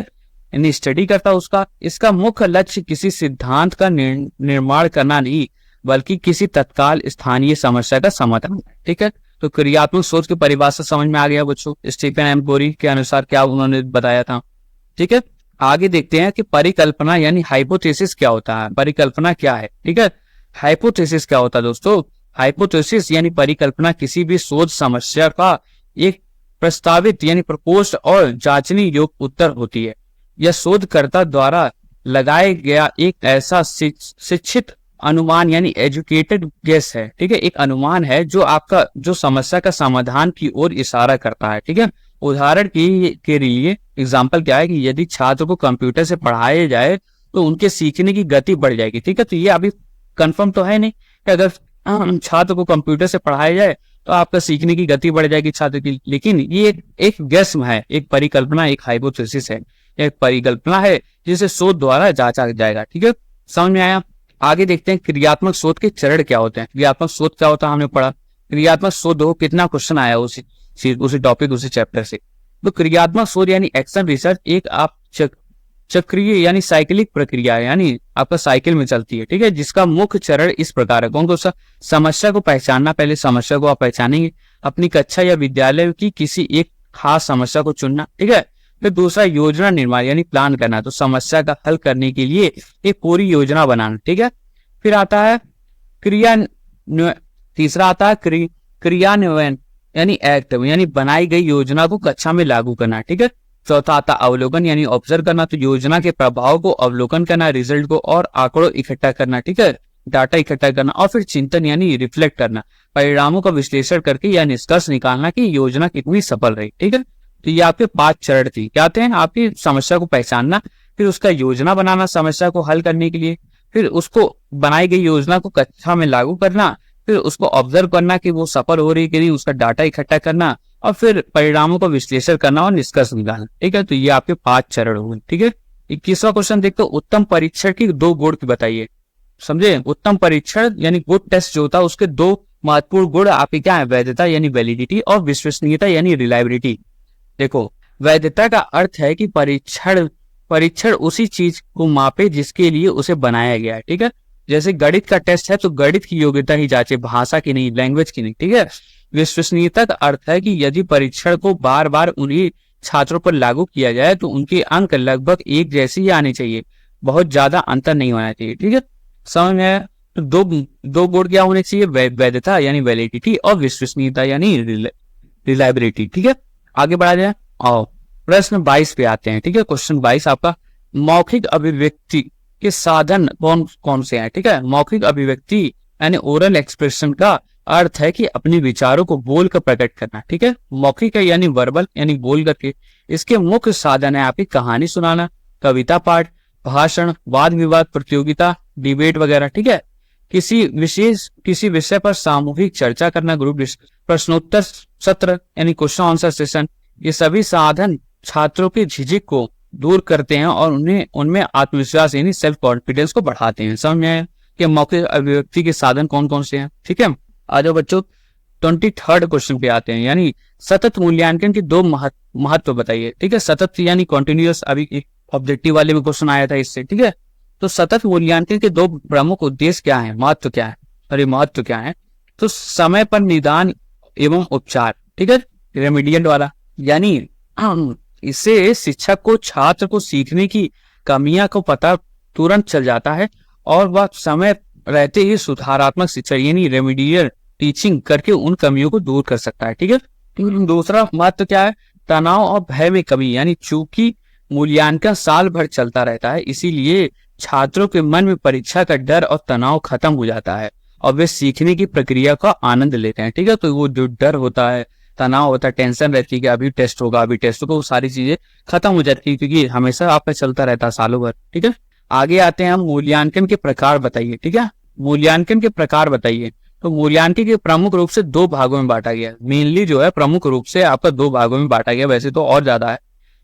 यानी स्टडी करता है उसका। इसका मुख्य लक्ष्य किसी सिद्धांत का निर्माण करना नहीं बल्कि किसी तत्काल स्थानीय समस्या का समाधान है। ठीक है, तो क्रियात्मक सोच की परिभाषा समझ में आ गया बच्चों, स्टीफन एम कोरे के अनुसार क्या उन्होंने बताया था। ठीक है, आगे देखते हैं कि परिकल्पना यानी हाइपोथेसिस क्या होता है। परिकल्पना क्या है? ठीक है, हाइपोथेसिस क्या होता है दोस्तों? हाइपोथेसिस यानी परिकल्पना किसी भी शोध समस्या का एक प्रस्तावित यानी प्रपोज्ड और जांचने योग्य उत्तर होती है। यह शोधकर्ता द्वारा लगाया गया एक ऐसा शिक्षित अनुमान यानी एजुकेटेड गेस है। ठीक है, एक अनुमान है जो समस्या का समाधान की ओर इशारा करता है। ठीक है, उदाहरण के लिए एग्जाम्पल क्या है कि यदि छात्र को कंप्यूटर से पढ़ाया जाए तो उनके सीखने की गति बढ़ जाएगी। ठीक है, तो ये अभी कंफर्म तो है नहीं कि अगर छात्र को कंप्यूटर से पढ़ाया जाए तो आपका सीखने की गति बढ़ जाएगी छात्र की। लेकिन ये एक गेस्म है, एक परिकल्पना, एक हाइपोथेसिस है, एक परिकल्पना है जिसे शोध द्वारा जांचा जाएगा। ठीक है, समझ में आया। आगे देखते हैं क्रियात्मक शोध के चरण क्या होते हैं। क्रियात्मक शोध क्या होता है हमने पढ़ा। क्रियात्मक शोध हो कितना क्वेश्चन आया उसी टॉपिक उसी चैप्टर से। तो क्रियात्मक शोध यानी एक्शन रिसर्च एक आप चक्रीय यानी साइकिलिक प्रक्रिया है, यानी आपका साइकिल में चलती है। ठीक है, जिसका मुख्य चरण इस प्रकार है। कौन सा? समस्या को पहचानना। पहले समस्या को आप पहचानेंगे, अपनी कक्षा या विद्यालय की किसी एक खास समस्या को चुनना। ठीक है, फिर दूसरा योजना निर्माण यानी प्लान करना, तो समस्या का हल करने के लिए एक पूरी योजना बनाना। ठीक है, फिर आता है तीसरा आता है क्रियान्वयन यानी एक्ट, यानी बनाई गई योजना को कक्षा में लागू करना। ठीक है, चौथा आता अवलोकन यानी ऑब्जर्व करना, तो योजना के प्रभाव को अवलोकन करना, रिजल्ट को और आंकड़ों इकट्ठा करना। ठीक है, डाटा इकट्ठा करना। और फिर चिंतन यानी रिफ्लेक्ट करना, परिणामों का विश्लेषण करके यह निष्कर्ष निकालना कि योजना कितनी सफल रही। ठीक है, तो ये आपके 5 चरण थी। क्या थे? आपकी समस्या को पहचानना, फिर उसका योजना बनाना समस्या को हल करने के लिए, फिर उसको बनाई गई योजना को कक्षा में लागू करना, फिर उसको ऑब्जर्व करना कि वो सफल हो रही कि नहीं, उसका डाटा इकट्ठा करना, और फिर परिणामों का विश्लेषण करना और निष्कर्ष निकालना। ठीक है, तो ये आपके 5 चरण हुए। ठीक है, 21वां क्वेश्चन देखते हो। उत्तम परीक्षण की 2 गुण की बताइए। समझे? उत्तम परीक्षण यानी गुड टेस्ट जो होता है उसके 2 महत्वपूर्ण गुण आपके क्या है? वैधता यानी वैलिडिटी और विश्वसनीयता यानी रिलायबिलिटी। देखो, वैधता का अर्थ है कि परीक्षण उसी चीज को मापे जिसके लिए उसे बनाया गया है। ठीक है, जैसे गणित का टेस्ट है तो गणित की योग्यता ही जांचे, भाषा की नहीं, लैंग्वेज की नहीं। ठीक है, विश्वसनीयता का अर्थ है कि यदि परीक्षण को बार बार उन्हीं छात्रों पर लागू किया जाए तो उनके अंक लगभग एक जैसे ही आने चाहिए, बहुत ज्यादा अंतर नहीं होना चाहिए। ठीक है, समझ में आया। तो दो गुण क्या होने चाहिए? वैधता यानी वैलिडिटी और विश्वसनीयता यानी रिलायबिलिटी। ठीक है, आगे बढ़ा जाए और प्रश्न 22 पे आते हैं। ठीक है, क्वेश्चन 22 आपका मौखिक अभिव्यक्ति के साधन कौन कौन से हैं। ठीक है, मौखिक अभिव्यक्ति यानी ओरल एक्सप्रेशन का अर्थ है कि अपने विचारों को बोलकर प्रकट करना। ठीक है, मौखिक है यानी वर्बल यानी बोल करके। इसके मुख्य साधन है आपकी कहानी सुनाना, कविता पाठ, भाषण, वाद विवाद प्रतियोगिता, डिबेट वगैरह। ठीक है, किसी विषय पर सामूहिक चर्चा करना, ग्रुप प्रश्नोत्तर सत्र यानी क्वेश्चन आंसर सेशन। ये सभी साधन छात्रों के झिझक को दूर करते हैं और उनमें आत्मविश्वास यानी सेल्फ कॉन्फिडेंस को बढ़ाते हैं। समझ में आया कि मौखिक अभिव्यक्ति के साधन कौन कौन से हैं। ठीक है, आ जाओ बच्चों 23rd क्वेश्चन पे आते हैं, यानी सतत मूल्यांकन के 2 महत्व बताइए। ठीक है, सतत यानी कॉन्टिन्यूअस, अभी एक ऑब्जेक्टिव वाले में क्वेश्चन आया था इससे। ठीक है, तो सतत मूल्यांकन के 2 प्रमुख उद्देश्य क्या है, महत्व क्या है? अरे महत्व क्या है? तो समय पर निदान एवं उपचार। ठीक है, रेमेडियल वाला, यानी इससे शिक्षक को छात्र को सीखने की कमियां को पता तुरंत चल जाता है और वह समय रहते ही सुधारात्मक शिक्षा यानी रेमेडियल टीचिंग करके उन कमियों को दूर कर सकता है। ठीक है, दूसरा महत्व क्या है? तनाव और भय में कमी, यानी चूंकि मूल्यांकन साल भर चलता रहता है इसीलिए छात्रों के मन में परीक्षा का डर और तनाव खत्म हो जाता है और वे सीखने की प्रक्रिया का आनंद लेते हैं। ठीक है, तो वो जो डर होता है, तनाव होता है, टेंशन रहती है कि अभी टेस्ट होगा, वो सारी चीजें खत्म हो जाती है क्योंकि हमेशा आपका चलता रहता है सालों भर। ठीक है, आगे आते हैं हम मूल्यांकन के प्रकार बताइए। ठीक है, मूल्यांकन के प्रकार बताइए। तो मूल्यांकन के प्रमुख रूप से 2 भागों में बांटा गया है। मेनली जो है प्रमुख रूप से आपका 2 भागों में बांटा गया, वैसे तो और ज्यादा है,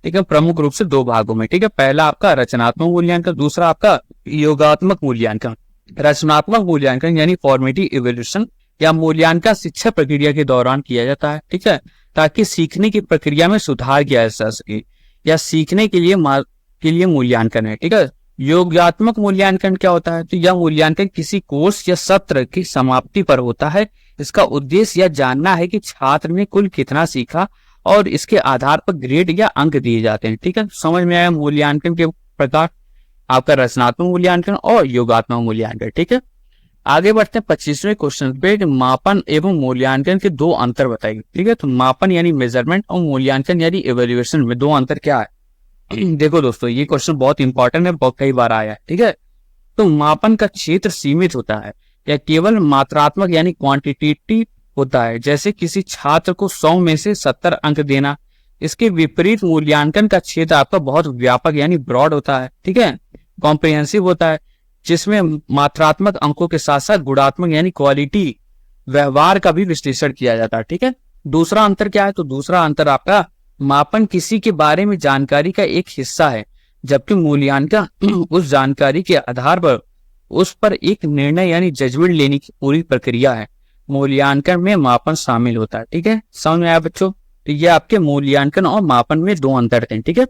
ठीक है, प्रमुख रूप से 2 भागों में। ठीक है, पहला आपका रचनात्मक मूल्यांकन, दूसरा आपका योगात्मक मूल्यांकन। रचनात्मक मूल्यांकन यानी फॉर्मेटिव इवैल्यूएशन या मूल्यांकन शिक्षा प्रक्रिया के दौरान किया जाता है। ठीक है, ताकि सीखने की प्रक्रिया में सुधार किया जा सके या सीखने के लिए मूल्यांकन है। ठीक है, योगात्मक मूल्यांकन क्या होता है? तो यह मूल्यांकन किसी कोर्स या सत्र की समाप्ति पर होता है। इसका उद्देश्य यह जानना है कि छात्र ने कुल कितना सीखा और इसके आधार पर ग्रेड या अंक दिए जाते हैं। ठीक है, समझ में आया मूल्यांकन के प्रकार, आपका रचनात्मक मूल्यांकन और योगात्मक मूल्यांकन। ठीक है, आगे बढ़ते हैं 25वें क्वेश्चन पे। मापन एवं मूल्यांकन के 2 अंतर बताइए। ठीक है, तो मापन यानी मेजरमेंट और मूल्यांकन यानी इवैल्यूएशन में 2 अंतर क्या है? देखो दोस्तों, ये क्वेश्चन बहुत इंपॉर्टेंट है, बहुत कई बार आया है। ठीक है, तो मापन का क्षेत्र सीमित होता है या केवल मात्रात्मक यानी क्वांटिटेटिव होता है, जैसे किसी छात्र को 100 में से 70 अंक देना। इसके विपरीत मूल्यांकन का क्षेत्र आपका बहुत व्यापक यानी ब्रॉड होता है। ठीक है, कॉम्प्रिहेंसिव होता है, जिसमें मात्रात्मक अंकों के साथ साथ गुणात्मक यानी क्वालिटी व्यवहार का भी विश्लेषण किया जाता है। ठीक है, दूसरा अंतर क्या है? तो दूसरा अंतर आपका मापन किसी के बारे में जानकारी का एक हिस्सा है, जबकि मूल्यांकन उस जानकारी के आधार पर उस पर एक निर्णय यानी जजमेंट लेने की पूरी प्रक्रिया है। मूल्यांकन में मापन शामिल होता है। ठीक है, समझ में आया बच्चों? तो ये आपके मूल्यांकन और मापन में दो अंतर थे। ठीक है,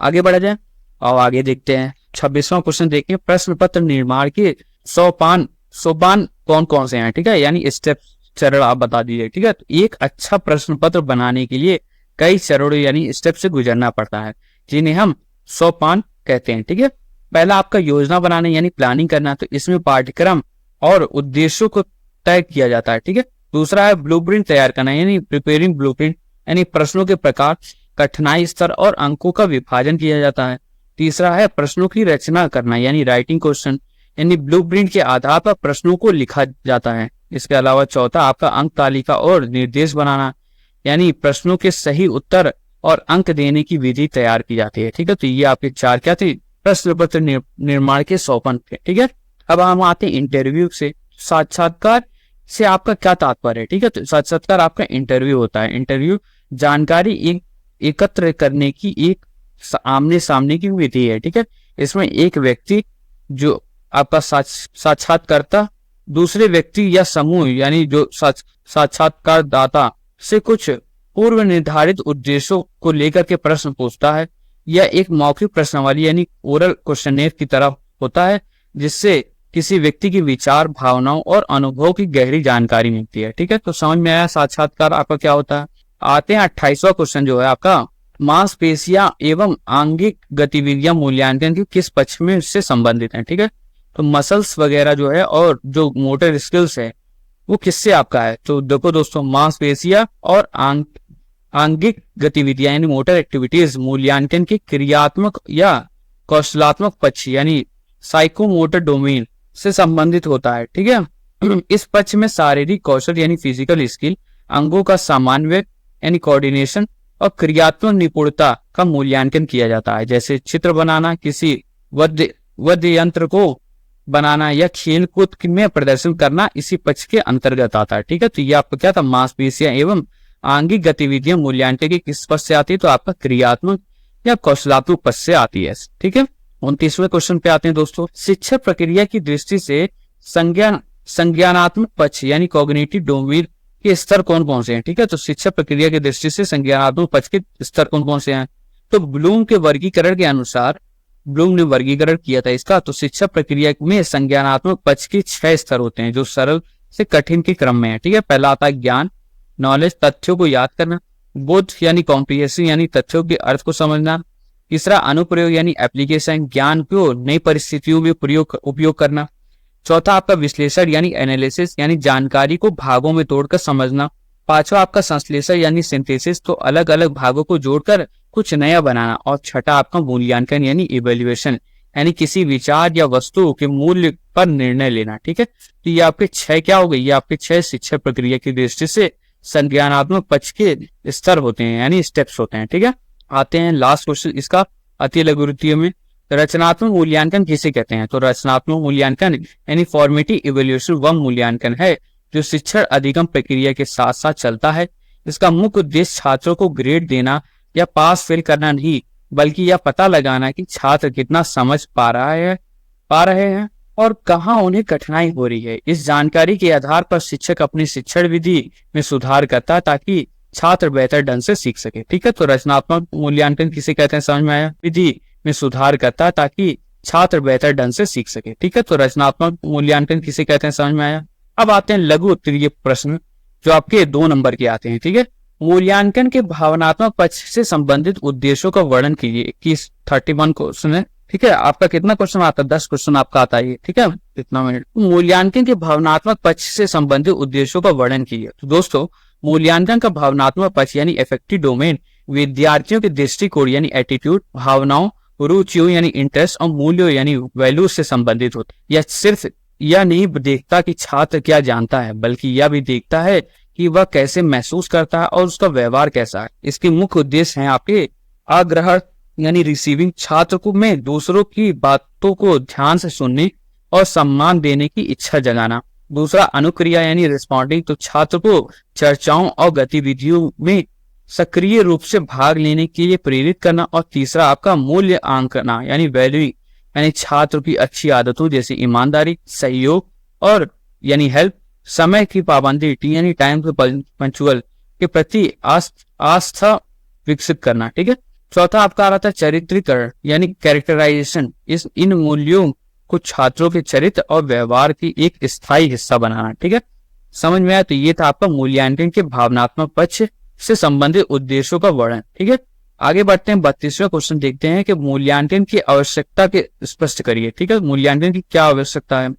आगे बढ़ा जाए और आगे देखते हैं 26वां क्वेश्चन। देखिए, प्रश्न पत्र निर्माण के सोपान कौन कौन से हैं? ठीक है, यानी स्टेप, चरण आप बता दीजिए। ठीक है, तो एक अच्छा प्रश्न पत्र बनाने के लिए कई चरणों यानी स्टेप से गुजरना पड़ता है, जिन्हें हम सोपान कहते हैं। ठीक है, पहला आपका योजना बनाना यानी प्लानिंग करना, तो इसमें पाठ्यक्रम और उद्देश्यों को तय किया जाता है। ठीक है, दूसरा है ब्लूप्रिंट तैयार करना यानी प्रिपेयरिंग ब्लूप्रिंट, यानी प्रश्नों के प्रकार, कठिनाई स्तर और अंकों का विभाजन किया जाता है। तीसरा है प्रश्नों की रचना करना यानी राइटिंग क्वेश्चन, यानी ब्लूप्रिंट के आधार पर प्रश्नों को लिखा जाता है। इसके अलावा चौथा आपका अंक तालिका और निर्देश बनाना, यानी प्रश्नों के सही उत्तर और अंक देने की विधि तैयार की जाती है। ठीक है, तो ये आपके चार क्या थे? प्रश्न पत्र निर्माण के सोपान थे। ठीक है, अब हम आते हैं इंटरव्यू से। साक्षात्कार से आपका क्या तात्पर्य है? ठीक है, तो साक्षात्कार आपका इंटरव्यू होता है। इंटरव्यू जानकारी एकत्र करने की एक आमने सामने की विधि है। ठीक है, इसमें एक व्यक्ति जो आपका साक्षात्कारकर्ता दूसरे व्यक्ति या समूह यानी जो साक्षात्कारदाता से कुछ पूर्व निर्धारित उद्देश्यों को लेकर के प्रश्न पूछता है। यह एक मौखिक प्रश्नावली यानी ओरल क्वेश्चनेयर की तरह होता है, जिससे किसी व्यक्ति की विचार, भावनाओं और अनुभव की गहरी जानकारी मिलती है। ठीक है, तो समझ में आया साक्षात्कार आपका क्या होता है। आते हैं 28वां क्वेश्चन जो है आपका, मांसपेशियां एवं आंगिक गतिविधियां मूल्यांकन के किस पक्ष में इससे संबंधित हैं? ठीक है, तो मसल्स वगैरह जो है और जो मोटर स्किल्स है वो किससे आपका है? तो देखो दोस्तों, मांसपेशियां और आंगिक गतिविधियां यानी मोटर एक्टिविटीज मूल्यांकन के क्रियात्मक या कौशलात्मक पक्ष यानी साइकोमोटर डोमेन से संबंधित होता है। ठीक है, इस पक्ष में शारीरिक कौशल यानी फिजिकल स्किल, अंगों का समन्वय यानी कोऑर्डिनेशन और क्रियात्मक निपुणता का मूल्यांकन किया जाता है, जैसे चित्र बनाना, किसी वाद्य यंत्र को बनाना या खेल कूद में प्रदर्शन करना इसी पक्ष के अंतर्गत आता है। ठीक है, तो ये आपका क्या था? मांसपेशियां एवं आंगिक गतिविधियां मूल्यांकन के किस पक्ष से आती है? तो आपका क्रियात्मक या कौशलात्मक पक्ष से आती है। ठीक है, 29वें क्वेश्चन पे आते हैं दोस्तों। शिक्षा प्रक्रिया की दृष्टि से संज्ञानात्मक पक्ष यानी कॉग्निटिव डोमेन के स्तर कौन कौन से हैं? ठीक है, तो शिक्षा प्रक्रिया की दृष्टि से संज्ञानात्मक पक्ष के स्तर कौन कौन से हैं? तो ब्लूम के वर्गीकरण के अनुसार, ब्लूम ने वर्गीकरण किया था इसका, तो शिक्षा प्रक्रिया में संज्ञानात्मक पक्ष के 6 स्तर होते हैं जो सरल से कठिन के क्रम में है। ठीक है, पहला आता है ज्ञान, नॉलेज, तथ्यों को याद करना, बोध यानी कॉम्प्रिहेंशन यानी तथ्यों के अर्थ को समझना, तीसरा अनुप्रयोग यानी एप्लीकेशन, ज्ञान को नई परिस्थितियों में उपयोग करना, चौथा आपका विश्लेषण यानी एनालिसिस यानी जानकारी को भागों में तोड़कर समझना, पांचवा आपका संश्लेषण यानी सिंथेसिस, तो अलग अलग भागों को जोड़कर कुछ नया बनाना, और छठा आपका मूल्यांकन यानी इवैल्यूएशन यानी किसी विचार या वस्तु के मूल्य पर निर्णय लेना। ठीक है, तो ये आपके 6 क्या हो गए? ये आपके 6 शिक्षा प्रक्रिया की दृष्टि से संज्ञानात्मक पक्ष के स्तर होते हैं यानी स्टेप्स होते हैं। ठीक है, आते हैं लास्ट क्वेश्चन इसका अति लघुरुत्तीय में, रचनात्मक मूल्यांकन किसे कहते हैं? तो रचनात्मक मूल्यांकन यानी फॉर्मेटिव इवैल्यूएशन वह मूल्यांकन है जो शिक्षण अधिगम प्रक्रिया के साथ साथ चलता है। इसका मुख्य उद्देश्य छात्रों को ग्रेड देना या पास फेल करना नहीं, बल्कि यह पता लगाना कि छात्र कितना समझ पा रहे हैं और कहाँ उन्हें कठिनाई हो रही है। इस जानकारी के आधार पर शिक्षक अपनी शिक्षण विधि में सुधार करता है ताकि छात्र बेहतर ढंग से सीख सके। ठीक है, तो रचनात्मक मूल्यांकन किसे कहते हैं? समझ में आया? विधि में सुधार करता है ताकि छात्र बेहतर ढंग से सीख सके। ठीक है, तो रचनात्मक मूल्यांकन किसे कहते हैं? समझ में आया? अब आते हैं लघु उत्तरीय प्रश्न जो आपके 2 नंबर के आते हैं। ठीक है, मूल्यांकन के भावनात्मक पक्ष से संबंधित उद्देश्यों का वर्णन कीजिए। 31 क्वेश्चन है। ठीक है, आपका कितना क्वेश्चन आता है? 10 क्वेश्चन आपका आता है। ठीक है, कितना मिनट? मूल्यांकन के भावनात्मक पक्ष से संबंधित उद्देश्यों का वर्णन कीजिए। तो दोस्तों, मूल्यांकन का भावनात्मक पक्ष यानी अफेक्टिव डोमेन विद्यार्थियों के दृष्टिकोण यानी एटीट्यूड, भावनाओं, रुचियों यानी इंटरेस्ट और मूल्यों यानी वैल्यूज से संबंधित होता है। यह सिर्फ यह नहीं देखता कि छात्र क्या जानता है, बल्कि यह भी देखता है कि वह कैसे महसूस करता है और उसका व्यवहार कैसा है। इसके मुख्य उद्देश्य हैं आपके आग्रह यानी रिसीविंग, छात्र को में दूसरों की बातों को ध्यान से सुनने और सम्मान देने की इच्छा जगाना, दूसरा अनुक्रिया यानी रिस्पॉन्डिंग, तो छात्र को चर्चाओं और गतिविधियों में सक्रिय रूप से भाग लेने के लिए प्रेरित करना। और तीसरा आपका मूल्य आंकना यानी वैल्यूइंग, यानी छात्र की अच्छी आदतों जैसे ईमानदारी, सहयोग और यानी हेल्प, समय की पाबंदी यानी टाइम पंक्चुअल के प्रति आस्था विकसित करना। ठीक है। चौथा आपका आ रहा था चरित्रीकरण यानी कैरेक्टराइजेशन, इन मूल्यों को छात्रों के चरित्र और व्यवहार की एक स्थायी हिस्सा बनाना। ठीक है, समझ में आया। तो ये था आपका मूल्यांकन के भावनात्मक पक्ष से संबंधित उद्देश्यों का वर्णन। ठीक है, आगे बढ़ते हैं। 32वां क्वेश्चन देखते हैं कि मूल्यांकन की आवश्यकता के स्पष्ट करिए। ठीक है, मूल्यांकन की क्या आवश्यकता है?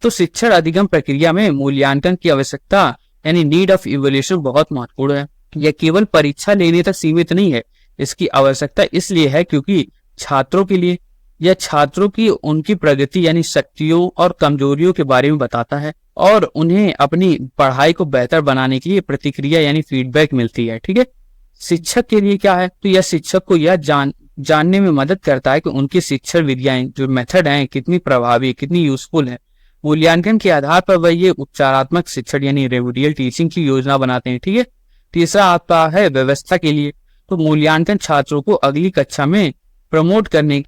तो शिक्षण अधिगम प्रक्रिया में मूल्यांकन की आवश्यकता यानी नीड ऑफ इवोल्यूशन बहुत महत्वपूर्ण है। यह केवल परीक्षा लेने तक सीमित नहीं है। इसकी आवश्यकता इसलिए है क्योंकि छात्रों के लिए यह छात्रों की उनकी प्रगति यानी शक्तियों और कमजोरियों के बारे में बताता है और उन्हें अपनी पढ़ाई को बेहतर बनाने के लिए प्रतिक्रिया यानी फीडबैक मिलती है। ठीक है, शिक्षक के लिए क्या है? तो यह शिक्षक को यह जानने में मदद करता है कि उनकी शिक्षण विधियां जो मेथड हैं कितनी प्रभावी, कितनी यूजफुल है। मूल्यांकन के आधार पर वह ये उपचारात्मक शिक्षण यानी रेमेडियल टीचिंग की योजना बनाते हैं। ठीक है, तीसरा आपका है व्यवस्था के लिए। तो मूल्यांकन छात्रों को अगली कक्षा में प्रमोट करने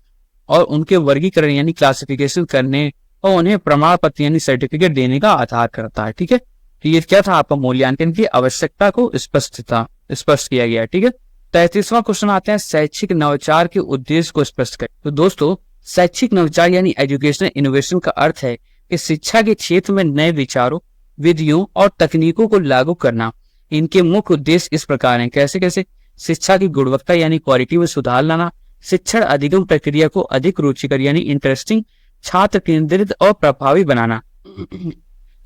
और उनके वर्गीकरण यानी क्लासिफिकेशन करने और उन्हें प्रमाण पत्र यानी सर्टिफिकेट देने का आधार करता है। ठीक है, तो ये क्या था? आपका मूल्यांकन की आवश्यकता को स्पष्ट किया गया। ठीक है, 33वां क्वेश्चन आते हैं शैक्षिक नवाचार के उद्देश्य को स्पष्ट करें। तो दोस्तों, शैक्षिक नवाचार यानी एजुकेशनल इनोवेशन का अर्थ है कि शिक्षा के क्षेत्र में नए विचारों, विधियों और तकनीकों को लागू करना। इनके मुख्य उद्देश्य इस प्रकार हैं। कैसे कैसे? शिक्षा की गुणवत्ता यानी क्वालिटी में सुधार लाना, शिक्षण अधिगम प्रक्रिया को अधिक रुचिकर यानी इंटरेस्टिंग, छात्र केंद्रित और प्रभावी बनाना,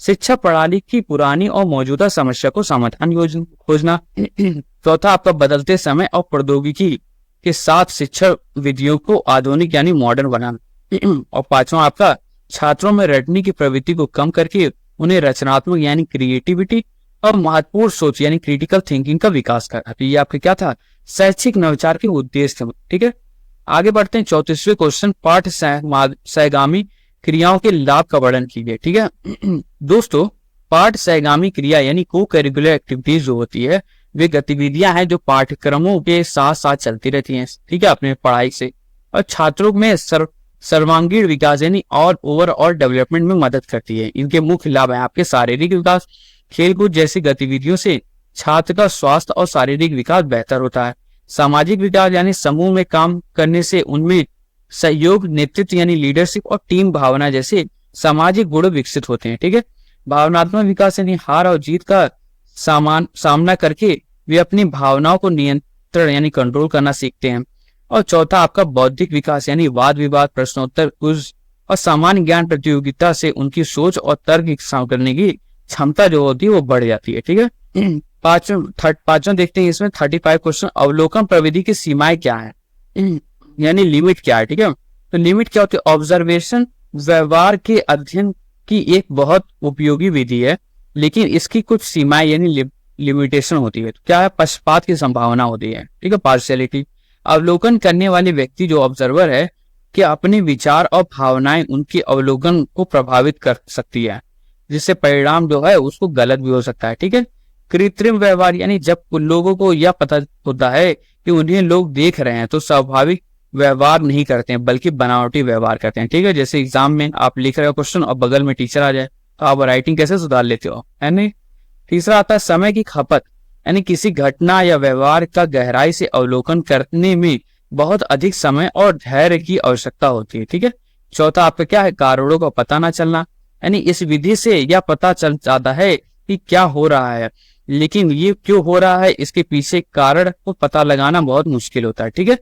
शिक्षा प्रणाली की पुरानी और मौजूदा समस्या को समाधान खोजना। चौथा आपका बदलते समय और प्रौद्योगिकी के साथ शिक्षा विधियों को आधुनिक यानी मॉडर्न बनाना। और पांचवा आपका छात्रों में रटने की प्रवृत्ति को कम करके उन्हें रचनात्मक यानी क्रिएटिविटी और महत्वपूर्ण सोच यानी क्रिटिकल थिंकिंग का विकास करना। तो ये आपके क्या था? शैक्षिक नवाचार के उद्देश्य थे। ठीक है, आगे बढ़ते हैं। 34वें क्वेश्चन पाठ सहगामी क्रियाओं के लाभ का वर्णन कीजिए। ठीक है दोस्तों, पाठ सहगामी क्रिया यानी को करिकुलर एक्टिविटीज जो होती है वे गतिविधियां हैं जो पाठ्यक्रमों के साथ साथ चलती रहती हैं। ठीक है, अपने पढ़ाई से और छात्रों में सर्वांगीण विकास यानी और ओवरऑल डेवलपमेंट में मदद करती है। इनके मुख्य लाभ है आपके शारीरिक विकास, खेलकूद जैसी गतिविधियों से छात्र का स्वास्थ्य और शारीरिक विकास बेहतर होता है। सामाजिक विकास यानी समूह में काम करने से उनमें सहयोग, नेतृत्व यानी लीडरशिप और टीम भावना जैसे सामाजिक गुण विकसित होते हैं। ठीक है, भावनात्मक विकास यानी हार और जीत का सामना करके वे अपनी भावनाओं को नियंत्रण यानी कंट्रोल करना सीखते हैं। और चौथा आपका बौद्धिक विकास यानी वाद विवाद, प्रश्नोत्तर, क्विज और सामान्य ज्ञान प्रतियोगिता से उनकी सोच और तर्क करने की क्षमता जो होती है वो बढ़ जाती है। ठीक है, पांचवा देखते हैं इसमें 35 क्वेश्चन अवलोकन प्रविधि की सीमाएं क्या है यानी लिमिट क्या है। ठीक है, तो लिमिट क्या होती है? ऑब्जर्वेशन व्यवहार के अध्ययन की एक बहुत उपयोगी विधि है, लेकिन इसकी कुछ सीमाएं यानी लिमिटेशन होती है। तो क्या है? पक्षपात की संभावना होती है। ठीक है, पार्शियलिटी। अवलोकन करने वाले व्यक्ति जो ऑब्जर्वर है कि अपने विचार और भावनाएं उनके अवलोकन को प्रभावित कर सकती है, जिससे परिणाम जो है उसको गलत भी हो सकता है। ठीक है, कृत्रिम व्यवहार यानी जब लोगों को यह पता होता है कि उन्हें लोग देख रहे हैं तो स्वाभाविक व्यवहार नहीं करते हैं बल्कि बनावटी व्यवहार करते हैं। ठीक है, जैसे एग्जाम में आप लिख रहे हो क्वेश्चन और बगल में टीचर आ जाए तो आप राइटिंग कैसे सुधार लेते हो, है नहीं। तीसरा आता है समय की खपत यानी किसी घटना या व्यवहार का गहराई से अवलोकन करने में बहुत अधिक समय और धैर्य की आवश्यकता होती है। ठीक है, चौथा आपका क्या है? कारणों का पता ना चलना यानी इस विधि से यह पता चल जाता है कि क्या हो रहा है, लेकिन ये क्यों हो रहा है इसके पीछे कारण को पता लगाना बहुत मुश्किल होता है। ठीक है,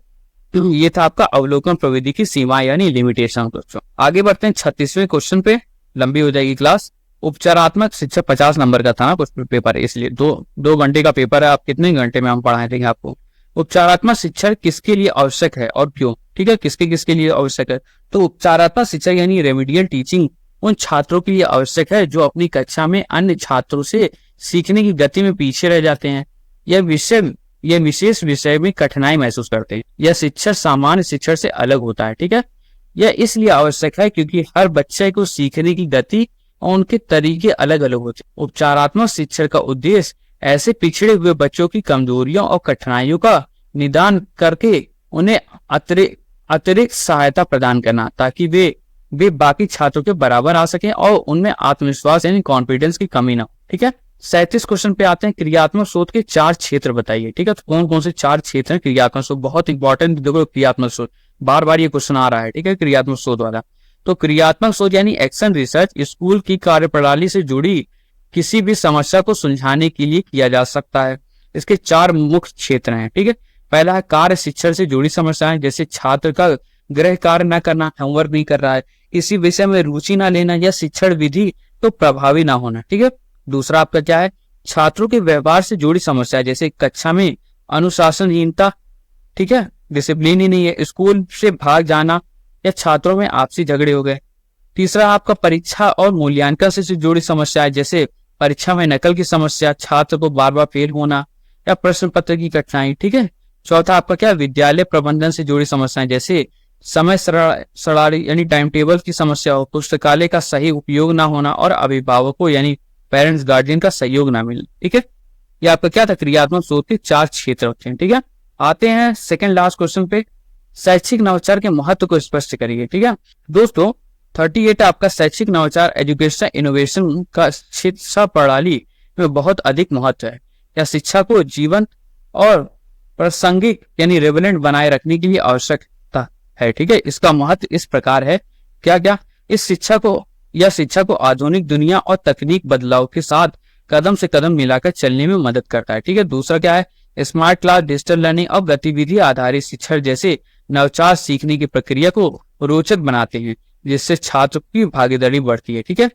ये था आपका अवलोकन प्रविधि की सीमा यानी लिमिटेशन। दोस्तों आगे बढ़ते हैं 36वें क्वेश्चन पे, लंबी हो जाएगी क्लास। उपचारात्मक शिक्षा 50 नंबर का था ना कुछ पेपर है, इसलिए दो घंटे का पेपर है। आप कितने घंटे में हम पढ़ाए थे आपको? उपचारात्मक शिक्षा किसके लिए आवश्यक है और क्यों? ठीक है, किसके लिए आवश्यक है? तो उपचारात्मक शिक्षा यानी रेमेडियल टीचिंग उन छात्रों के लिए आवश्यक है जो अपनी कक्षा में अन्य छात्रों से सीखने की गति में पीछे रह जाते हैं। यह विशेष विषय में कठिनाई महसूस करते हैं। यह शिक्षण सामान्य शिक्षण से अलग होता है। ठीक है, यह इसलिए आवश्यक है क्योंकि हर बच्चे को सीखने की गति और उनके तरीके अलग अलग होते हैं। उपचारात्मक शिक्षण का उद्देश्य ऐसे पिछड़े हुए बच्चों की कमजोरियों और कठिनाइयों का निदान करके उन्हें अतिरिक्त सहायता प्रदान करना, ताकि वे बाकी छात्रों के बराबर आ सकें और उनमें आत्मविश्वास यानी कॉन्फिडेंस की कमी ना हो। ठीक है, 37 क्वेश्चन पे आते हैं। क्रियात्मक शोध के 4 क्षेत्र बताइए। ठीक है, तो कौन कौन से 4 क्षेत्र हैं क्रियात्मक शोध? बहुत इंपॉर्टेंट, देखो क्रियात्मक शोध बार बार ये क्वेश्चन आ रहा है। ठीक है, क्रियात्मक शोध वाला। तो क्रियात्मक शोध यानी एक्शन रिसर्च स्कूल की कार्यप्रणाली से जुड़ी किसी भी समस्या को सुलझाने के लिए किया जा सकता है। इसके 4 मुख्य क्षेत्र हैं। ठीक है, पहला है कार्य शिक्षण से जुड़ी समस्याएं, जैसे छात्र का गृह कार्य न करना, होमवर्क नहीं कर रहा है, किसी विषय में रुचि ना लेना या शिक्षण विधि तो प्रभावी ना होना। ठीक है, दूसरा आपका क्या है? छात्रों के व्यवहार से जुड़ी समस्या, जैसे कक्षा में अनुशासनहीनता, ठीक है, डिसिप्लिन ही नहीं है, स्कूल से भाग जाना या छात्रों में आपसी झगड़े हो गए। तीसरा आपका परीक्षा और मूल्यांकन से जुड़ी समस्या, जैसे परीक्षा में नकल की समस्या, छात्र को बार बार फेल होना या प्रश्न पत्र की कठिनाई। ठीक है, चौथा आपका क्या? विद्यालय प्रबंधन से जुड़ी समस्याएं, जैसे समय सड़ाड़ी यानी टाइम टेबल की समस्या हो, पुस्तकालय का सही उपयोग ना होना और अभिभावकों यानी पेरेंट्स गार्जियन का सहयोग ना मिलना। ठीक है, ये आपका क्या था? क्रियात्मक शोध के 4 क्षेत्र होते हैं। ठीक है, आते हैं सेकंड लास्ट क्वेश्चन पे। शैक्षिक नवाचार के महत्व को स्पष्ट करिए। ठीक है दोस्तों, 38 आपका शैक्षिक नवाचार एजुकेशन इनोवेशन का शिक्षा प्रणाली में बहुत अधिक महत्व है। यह शिक्षा को जीवंत और प्रासंगिक यानी रेलेवेंट बनाए रखने के लिए आवश्यकता है। ठीक है, इसका महत्व इस प्रकार है, क्या क्या? इस शिक्षा को आधुनिक दुनिया और तकनीक बदलाव के साथ कदम से कदम मिलाकर चलने में मदद करता है। ठीक है, दूसरा क्या है? स्मार्ट क्लास, डिजिटल लर्निंग और गतिविधि आधारित शिक्षण जैसे नवाचार सीखने की प्रक्रिया को रोचक बनाते हैं, जिससे छात्र की भागीदारी बढ़ती है। ठीक है,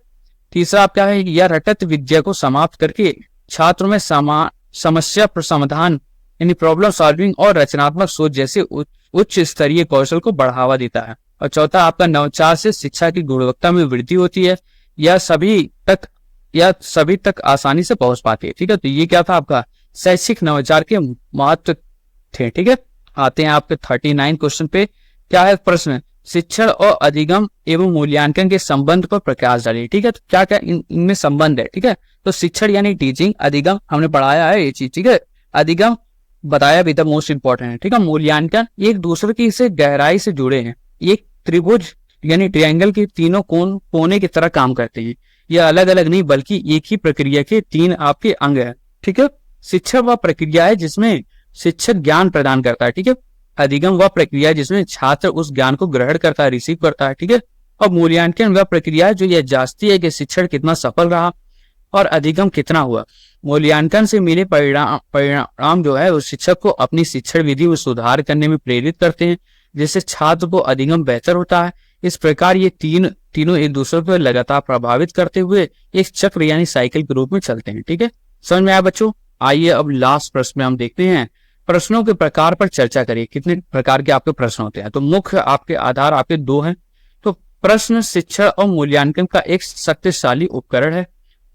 तीसरा आप क्या है? यह रटत विद्या को समाप्त करके छात्रों में समस्या समाधान यानी प्रॉब्लम सॉल्विंग और रचनात्मक सोच जैसे उच्च स्तरीय कौशल को बढ़ावा देता है। और चौथा आपका नवाचार से शिक्षा की गुणवत्ता में वृद्धि होती है, यह सभी तक आसानी से पहुंच पाती है। ठीक है, तो ये क्या था आपका शैक्षिक नवाचार के महत्व थे। ठीक है, आते हैं आपके 39 क्वेश्चन पे। क्या है प्रश्न? शिक्षण और अधिगम एवं मूल्यांकन के संबंध पर प्रकाश डालिए। ठीक है, तो क्या क्या इनमें संबंध है? ठीक है, तो शिक्षण यानी टीचिंग, अधिगम हमने पढ़ाया है ये चीज। ठीक है, अधिगम बताया भी था, मोस्ट इंपॉर्टेंट है। ठीक है, मूल्यांकन एक दूसरे की से गहराई से जुड़े हैं, एक त्रिभुज यानी ट्रायंगल के तीनों कोने की तरह काम करते हैं। यह अलग अलग नहीं बल्कि एक ही प्रक्रिया के 3 आपके अंग है। ठीक है, शिक्षा वह प्रक्रिया है जिसमें शिक्षक ज्ञान प्रदान करता है। ठीक है, अधिगम वह प्रक्रिया है जिसमें छात्र उस ज्ञान को ग्रहण करता है, रिसीव करता है। ठीक है, और मूल्यांकन वह प्रक्रिया है जो यह जांचती है कि शिक्षण कितना सफल रहा और अधिगम कितना हुआ। मूल्यांकन से मिले परिणाम जो है उस शिक्षक को अपनी शिक्षण विधि में सुधार करने में प्रेरित करते हैं, जिससे छात्र को अधिगम बेहतर होता है। इस प्रकार ये तीनों एक दूसरे को लगातार प्रभावित करते हुए एक चक्र यानी साइकिल के रूप में चलते हैं। ठीक है, समझ में आया बच्चों? आइए अब लास्ट प्रश्न में हम देखते हैं। प्रश्नों के प्रकार पर चर्चा करिए। कितने प्रकार के आपके प्रश्न होते हैं? तो मुख्य आपके आधार आपके 2 हैं। तो प्रश्न शिक्षण और मूल्यांकन का एक शक्तिशाली उपकरण है।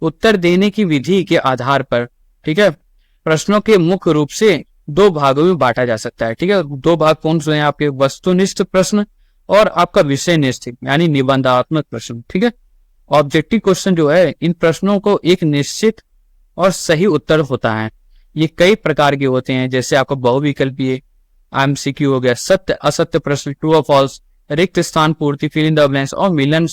उत्तर देने की विधि के आधार पर, ठीक है, प्रश्नों के मुख्य रूप से 2 भागों में बांटा जा सकता है। ठीक है, 2 भाग कौन से हैं आपके? वस्तुनिष्ठ प्रश्न और आपका विषयनिष्ठ यानी निबंधात्मक प्रश्न। ठीक है, ऑब्जेक्टिव क्वेश्चन जो है, इन प्रश्नों को एक निश्चित और सही उत्तर होता है। ये कई प्रकार के होते हैं, जैसे आपका बहुविकल्पीय एमसीक्यू हो गया, सत्य असत्य प्रश्न, ट्रू और फॉल्स, रिक्त स्थान पूर्ति, फिल इन द ब्लैंक्स और मिलन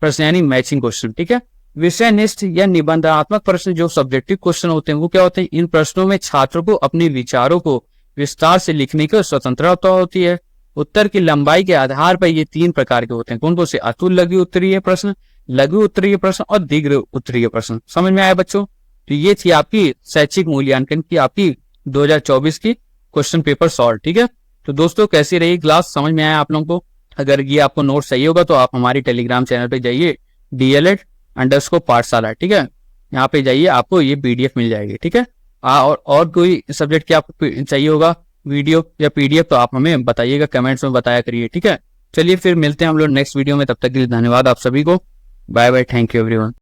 प्रश्न यानी मैचिंग क्वेश्चन। ठीक है, विषयनिष्ठ या निबंधात्मक प्रश्न जो सब्जेक्टिव क्वेश्चन होते हैं वो क्या होते हैं? इन प्रश्नों में छात्रों को अपने विचारों को विस्तार से लिखने की स्वतंत्रता होती है। उत्तर की लंबाई के आधार पर ये 3 प्रकार के होते हैं। कौन कौन से? अतुल लघु उत्तरीय प्रश्न, लघु उत्तरीय प्रश्न और दीर्घ उत्तरीय प्रश्न। समझ में आया बच्चों? तो ये थी आपकी शैक्षिक मूल्यांकन की आपकी 2024 की क्वेश्चन पेपर सॉल्व। ठीक है, तो दोस्तों कैसी रही क्लास? समझ में आया आप लोगों को? अगर ये आपको नोट चाहिए होगा तो आप हमारी टेलीग्राम चैनल पे जाइए, DLED_पाठशाला। ठीक है, यहाँ पे जाइए, आपको ये PDF मिल जाएगी। ठीक है, और कोई सब्जेक्ट की आपको चाहिए होगा वीडियो या PDF तो आप हमें बताइएगा, कमेंट्स में बताया करिए। ठीक है, चलिए फिर मिलते हैं हम लोग नेक्स्ट वीडियो में। तब तक के लिए धन्यवाद आप सभी को। Bye bye, thank you everyone.